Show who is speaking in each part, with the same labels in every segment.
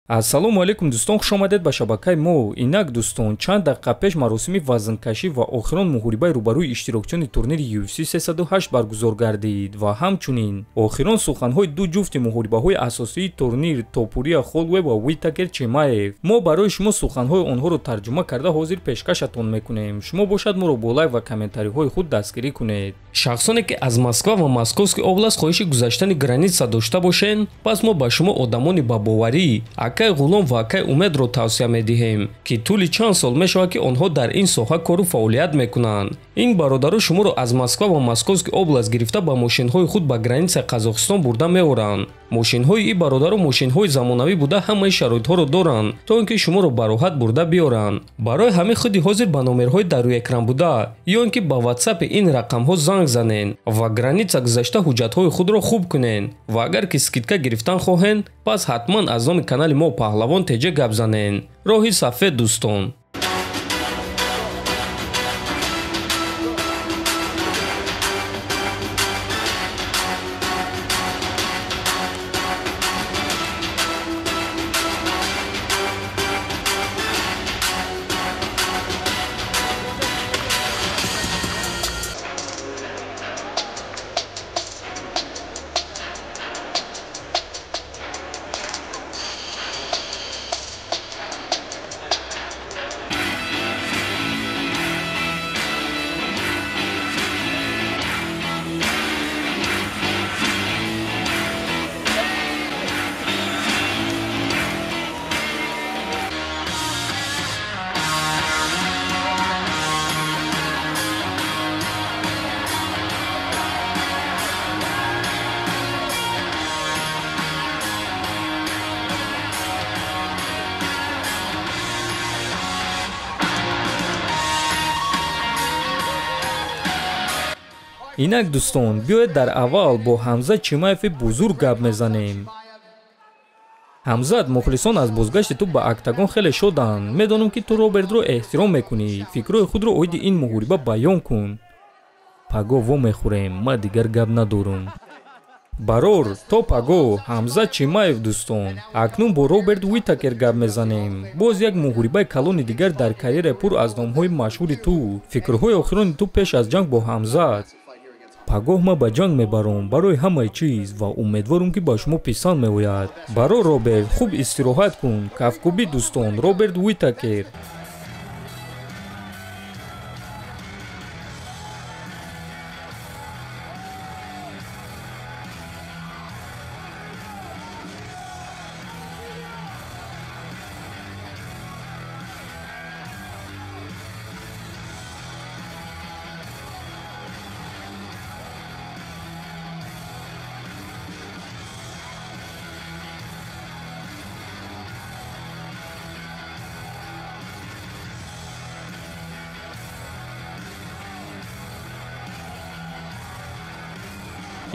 Speaker 1: Ассалому алейкум дӯстон, хушомадед ба шабакаи мо. Инак дӯстон, чанд дақиқа пеш маросими вазнкашӣ ва охирон муҳорибаи рӯбарӯи иштирокчиёни турнири UFC 308 баргузор гардид ва ҳамчунин охирон суханҳои ду ҷуфти муҳорибаҳои асосии турнир Топурия Холлвей ва Уитакер Чимаев. Мо барои шумо суханҳои онҳоро тарҷума карда ҳозир пешкашатон мекунем. Шумо бошад моро бо лайк ва комментариҳои худ дастгирӣ кунед. Шахсоне ки аз Москва ва Московский област хоҳиши гузаштани граница дошта бошед, пас мо ба шумо одамони бабоварӣ акай ғулом ва акай умедро тавсия медиҳем, ки тӯли чанд сол мешавад ки онҳо дар ин соҳа кору фаъолият мекунанд. Ин бародаро шуморо аз Москва ва Московский област гирифта ба мошинҳои худ ба границаи Қазоқистон бурда меоранд. Мошинҳои ин бародаро мошинҳои замонавӣ буда ҳамаи шароитҳоро доранд, то ин ки шуморо ба роҳат бурда биёранд. Барои ҳамин худи ҳозир ба номерҳои дар рӯи экран буда ё ин ки ба WhatsApp ин рақамҳо занг занед ва граница гузашта ҳуҷҷатҳои худро хуб кунед ва агар ки скидка гирифтан хоҳед, пас ҳатман аз номи канали мо Паҳлавон теҷа гап занед. Роҳи сафед дӯстон. Инак дӯстон, биёед дар аввал бо Ҳамза Чимаеви бузург гап мезанем. Ҳамзат, мухлисон аз бозгашти ту ба октагон хеле шоданд. Медонам ки ту Робертро эҳтиром мекунӣ. Фикрҳои худро оиди ин муҳориба баён кун. Паго во мехӯрем, ма дигар гап надорам. Барор, то паго, Ҳамза Чимаев дӯстон. Акнун бо Роберт Уитакер гап мезанем. Боз як муҳорибаи калони дигар дар карьера пур аз номҳои машҳури ту. Фикрҳои охирони ту пеш аз ҷанг бо Ҳамзат. Пагоҳ ма ба ҷанг мебарам барои ҳамаи чиз ва умедворам ки ба шумо писанд меояд. Баро Роберт, хуб истироҳат кун. Кафкуби дӯстон, Роберт Уитакер.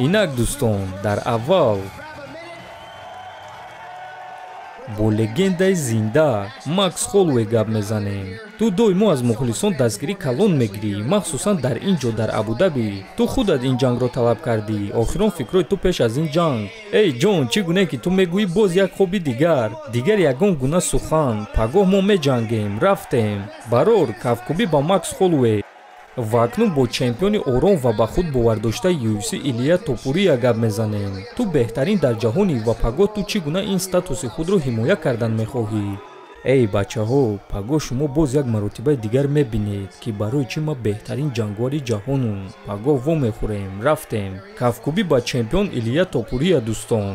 Speaker 1: Инак дӯстон, дар аввал бо легендаи зинда Макс Холлвей гап мезанем. Ту доимо аз мухлисон дастгирӣ калон мегирӣ, махсусан дар ин ҷо дар Абу-Даби. Ту худат ин ҷангро талаб кардӣ. Охирон фикрҳои ту пеш аз ин ҷанг. Эй ҷон, чӣ гуне ки ту мегӯӣ боз як хоби дигар ягон гуна сухан. Пагоҳ мо меҷангем, рафтем. Барор, кафкубӣ ба Макс Холлвей. Ва акнун бо чемпиони ором ва ба худ бовардоштаи UFC Илия Топурия гап мезанем. Ту беҳтарин дар ҷаҳонӣ ва пагоҳ ту чӣ гуна ин статуси худро ҳимоя кардан мехоҳӣ? Эй бачаҳо, пагоҳ шумо боз як маротибаи дигар мебинед, ки барои чӣ ма беҳтарин ҷангвори ҷаҳонам. Пагоҳ во мехӯрем, рафтем. Кафкубӣ ба чемпион Илия Топурия дӯстон.